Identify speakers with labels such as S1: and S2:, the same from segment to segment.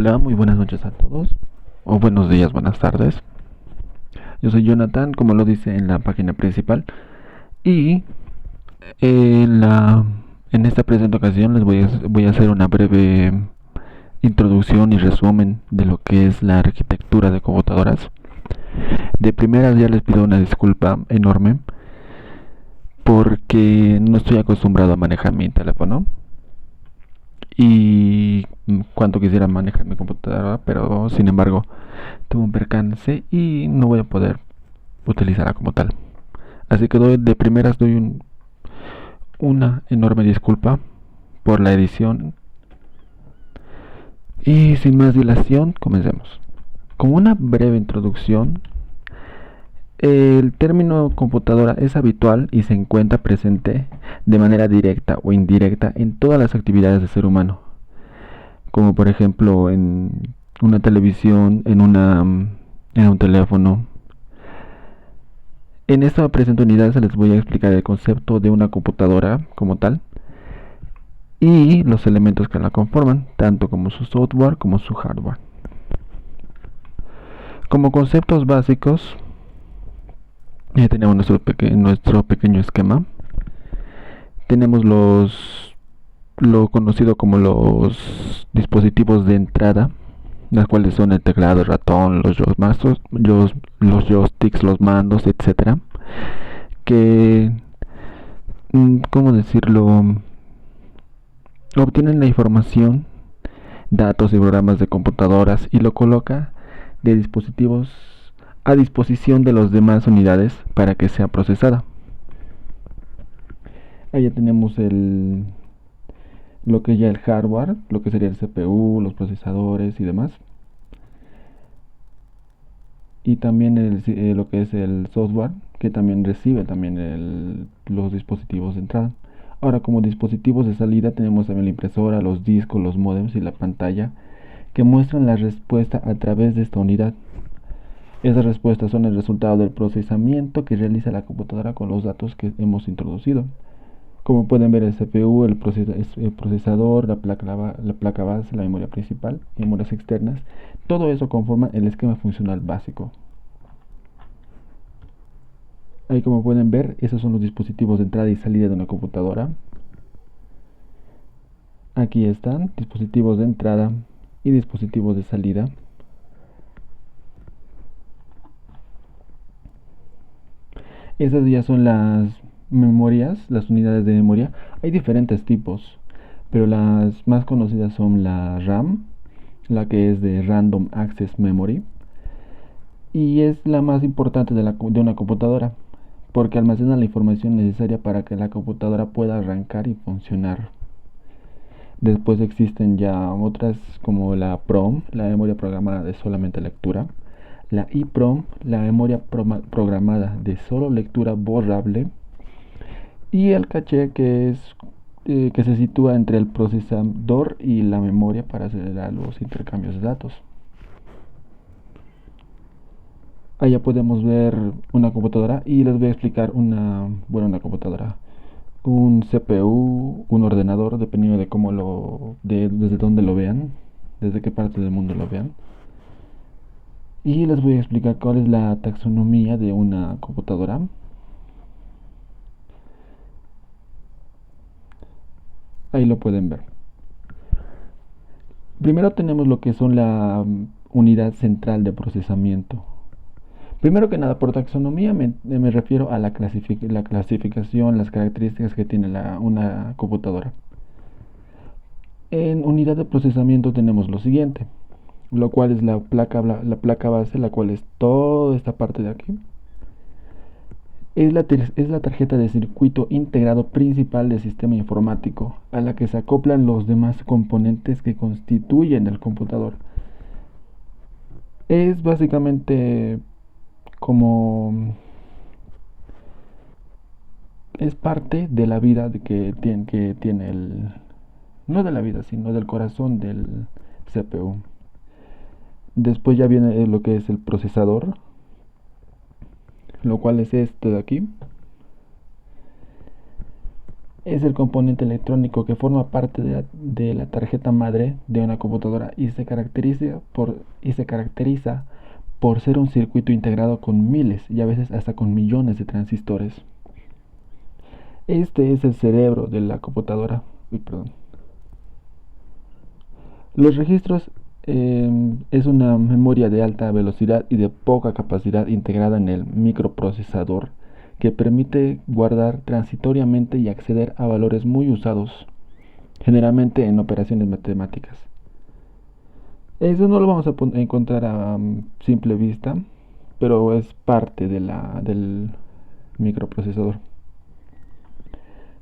S1: Hola, muy buenas noches a todos, o buenos días, buenas tardes. Yo soy Jonathan, como lo dice en la página principal, y en, la, en esta presente ocasión voy a hacer una breve introducción y resumen de lo que es la arquitectura de computadoras. De primeras ya les pido una disculpa enorme porque no estoy acostumbrado a manejar mi teléfono y cuanto quisiera manejar mi computadora, pero sin embargo tuve un percance y no voy a poder utilizarla como tal. Así que de primeras doy una enorme disculpa por la edición y sin más dilación comencemos. Como una breve introducción, el término computadora es habitual y se encuentra presente de manera directa o indirecta en todas las actividades del ser humano, como por ejemplo en una televisión, en un teléfono. En esta presente unidad se les voy a explicar el concepto de una computadora como tal y los elementos que la conforman, tanto como su software como su hardware. Como conceptos básicos, ya tenemos nuestro pequeño esquema. Tenemos lo conocido como los dispositivos de entrada, las cuales son el teclado, el ratón, los joysticks, los mandos, etcétera. Que, ¿cómo decirlo? Obtienen la información, datos y programas de computadoras y lo coloca de dispositivos a disposición de las demás unidades para que sea procesada. Ahí ya tenemos lo que es ya el hardware, lo que sería el CPU, los procesadores y demás. Y también lo que es el software, que también recibe también los dispositivos de entrada. Ahora, como dispositivos de salida tenemos también la impresora, los discos, los modems y la pantalla, que muestran la respuesta a través de esta unidad. Esas respuestas son el resultado del procesamiento que realiza la computadora con los datos que hemos introducido. Como pueden ver, el CPU, el procesador, la placa base, la memoria principal, memorias externas, todo eso conforma el esquema funcional básico. Ahí, como pueden ver, esos son los dispositivos de entrada y salida de una computadora. Aquí están dispositivos de entrada y dispositivos de salida. Esas ya son las memorias, las unidades de memoria. Hay diferentes tipos, pero las más conocidas son la RAM, la que es de Random Access Memory, y es la más importante de una computadora, porque almacena la información necesaria para que la computadora pueda arrancar y funcionar. Después existen ya otras como la PROM, la memoria programada de solamente lectura, la EEPROM, la memoria programada de solo lectura borrable, y el caché que se sitúa entre el procesador y la memoria para acelerar los intercambios de datos. Allá podemos ver una computadora y les voy a explicar una computadora, un CPU, un ordenador, dependiendo de desde dónde lo vean, desde qué parte del mundo lo vean. Y les voy a explicar cuál es la taxonomía de una computadora. Ahí lo pueden ver. Primero tenemos lo que son la unidad central de procesamiento. Primero que nada, por taxonomía me refiero a la clasificación, las características que tiene una computadora. En unidad de procesamiento tenemos lo siguiente, lo cual es la placa base, la cual es toda esta parte de aquí. Es la tarjeta de circuito integrado principal del sistema informático, a la que se acoplan los demás componentes que constituyen el computador. Es básicamente como es parte de la vida que tiene no de la vida, sino del corazón del CPU. Después ya viene lo que es el procesador, lo cual es esto de aquí. Es el componente electrónico que forma parte de la tarjeta madre de una computadora y se caracteriza por ser un circuito integrado con miles y a veces hasta con millones de transistores. Este es el cerebro de la computadora. Uy, perdón. Los registros es una memoria de alta velocidad y de poca capacidad integrada en el microprocesador que permite guardar transitoriamente y acceder a valores muy usados, generalmente en operaciones matemáticas. Eso no lo vamos a encontrar a simple vista, pero es parte del microprocesador.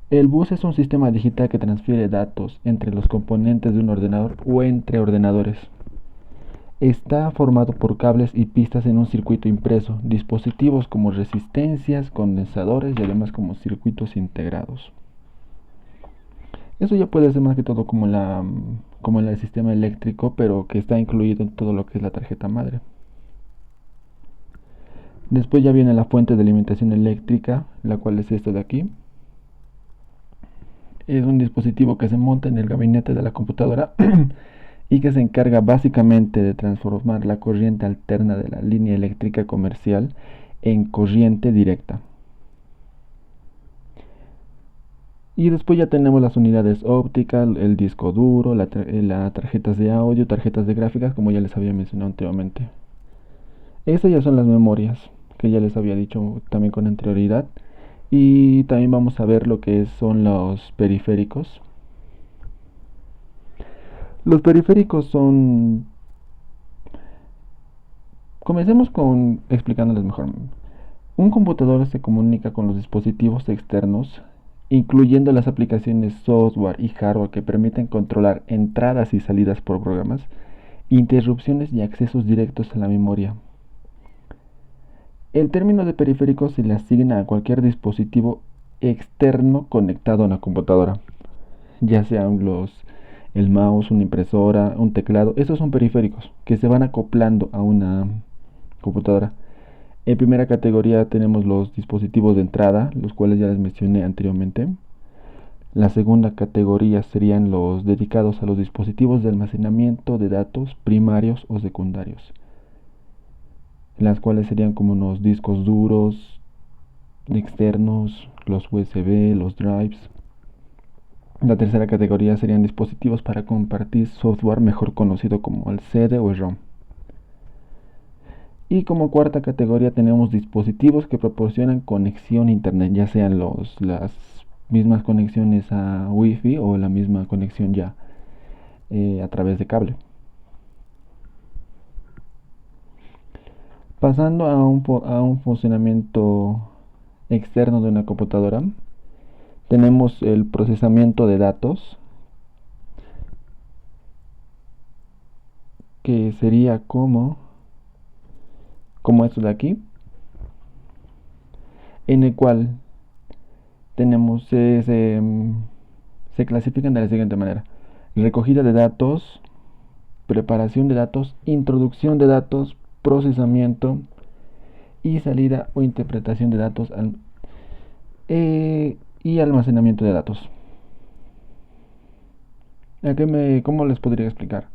S1: El bus es un sistema digital que transfiere datos entre los componentes de un ordenador o entre ordenadores. Está formado por cables y pistas en un circuito impreso, dispositivos como resistencias, condensadores y además como circuitos integrados. Eso ya puede ser más que todo como el sistema eléctrico, pero que está incluido en todo lo que es la tarjeta madre. Después ya viene la fuente de alimentación eléctrica, la cual es esta de aquí. Es un dispositivo que se monta en el gabinete de la computadora y que se encarga básicamente de transformar la corriente alterna de la línea eléctrica comercial en corriente directa. Y después ya tenemos las unidades ópticas, el disco duro, las tarjetas de audio, tarjetas de gráficas, como ya les había mencionado anteriormente. Estas ya son las memorias, que ya les había dicho también con anterioridad. Y también vamos a ver lo que son los periféricos. Los periféricos son... Comencemos con explicándoles mejor. Un computador se comunica con los dispositivos externos, incluyendo las aplicaciones software y hardware que permiten controlar entradas y salidas por programas, interrupciones y accesos directos a la memoria. El término de periférico se le asigna a cualquier dispositivo externo conectado a una computadora, ya sean el mouse, una impresora, un teclado. Estos son periféricos que se van acoplando a una computadora. En primera categoría tenemos los dispositivos de entrada, los cuales ya les mencioné anteriormente. La segunda categoría serían los dedicados a los dispositivos de almacenamiento de datos primarios o secundarios, las cuales serían como unos discos duros externos, los USB, los drives. La tercera categoría serían dispositivos para compartir software, mejor conocido como el CD o el ROM. Y como cuarta categoría tenemos dispositivos que proporcionan conexión a internet, ya sean las mismas conexiones a Wi-Fi o la misma conexión ya a través de cable. Pasando a un funcionamiento externo de una computadora, tenemos el procesamiento de datos, que sería como esto de aquí, en el cual tenemos se clasifican de la siguiente manera: recogida de datos, preparación de datos, introducción de datos, procesamiento y salida o interpretación de datos y almacenamiento de datos. ¿Cómo les podría explicar?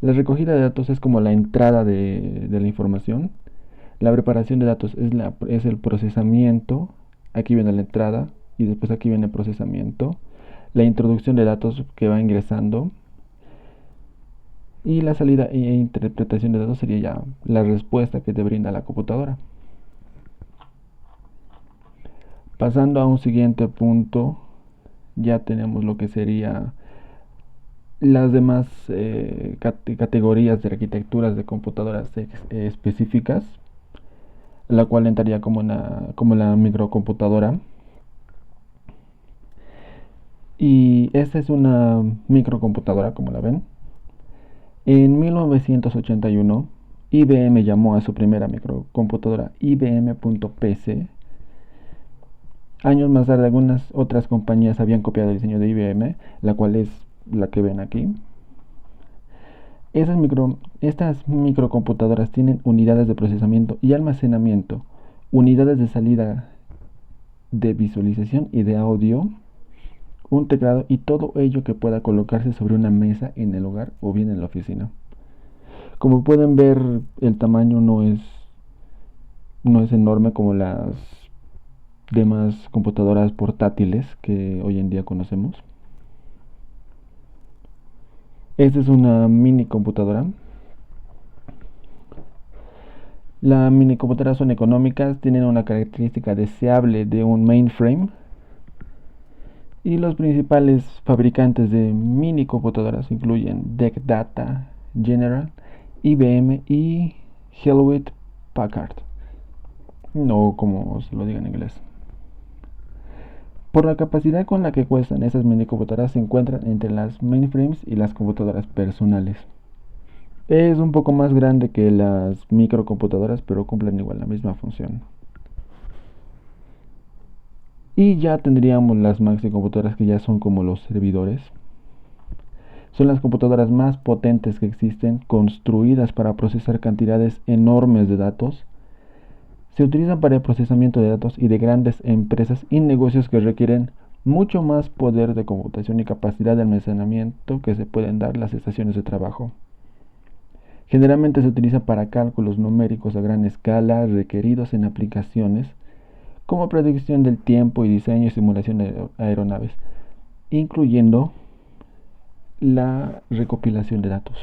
S1: La recogida de datos es como la entrada de la información. La preparación de datos es el procesamiento. Aquí viene la entrada y después aquí viene el procesamiento. La introducción de datos que va ingresando. Y la salida e interpretación de datos sería ya la respuesta que te brinda la computadora. Pasando a un siguiente punto, ya tenemos lo que sería las demás categorías de arquitecturas de computadoras específicas, la cual entraría como la microcomputadora. Y esta es una microcomputadora, como la ven. En 1981, IBM llamó a su primera microcomputadora IBM.PC. Años más tarde, algunas otras compañías habían copiado el diseño de IBM, la cual es la que ven aquí. Estas microcomputadoras tienen unidades de procesamiento y almacenamiento, unidades de salida de visualización y de audio, un teclado y todo ello que pueda colocarse sobre una mesa en el hogar o bien en la oficina. Como pueden ver, el tamaño no es enorme como las demás computadoras portátiles que hoy en día conocemos. Esta es una mini computadora. Las mini computadoras son económicas, tienen una característica deseable de un mainframe. Y los principales fabricantes de mini computadoras incluyen DEC Data, General, IBM y Hewlett Packard, no como se lo diga en inglés. Por la capacidad con la que cuestan esas mini computadoras se encuentran entre las mainframes y las computadoras personales. Es un poco más grande que las microcomputadoras, pero cumplen igual la misma función. Y ya tendríamos las maxi computadoras que ya son como los servidores. Son las computadoras más potentes que existen, construidas para procesar cantidades enormes de datos. Se utilizan para el procesamiento de datos y de grandes empresas y negocios que requieren mucho más poder de computación y capacidad de almacenamiento que se pueden dar las estaciones de trabajo. Generalmente se utiliza para cálculos numéricos a gran escala requeridos en aplicaciones como predicción del tiempo y diseño y simulación de aeronaves, incluyendo la recopilación de datos.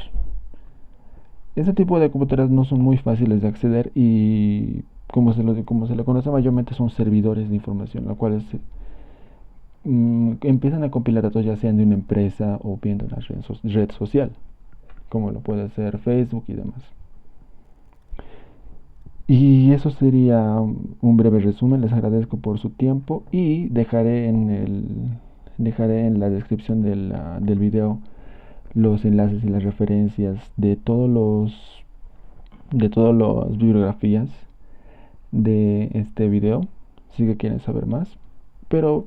S1: Este tipo de computadoras no son muy fáciles de acceder y como se lo conoce mayormente son servidores de información, los cuales empiezan a compilar datos ya sean de una empresa o bien de una red social, como lo puede ser Facebook y demás. Y eso sería un breve resumen. Les agradezco por su tiempo y dejaré en la descripción del video los enlaces y las referencias de todas las bibliografías de este video si que quieren saber más, pero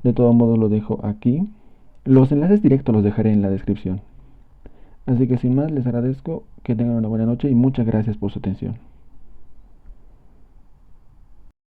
S1: de todo modo lo dejo aquí. Los enlaces directos los dejaré en la descripción. Así que sin más les agradezco, que tengan una buena noche y muchas gracias por su atención.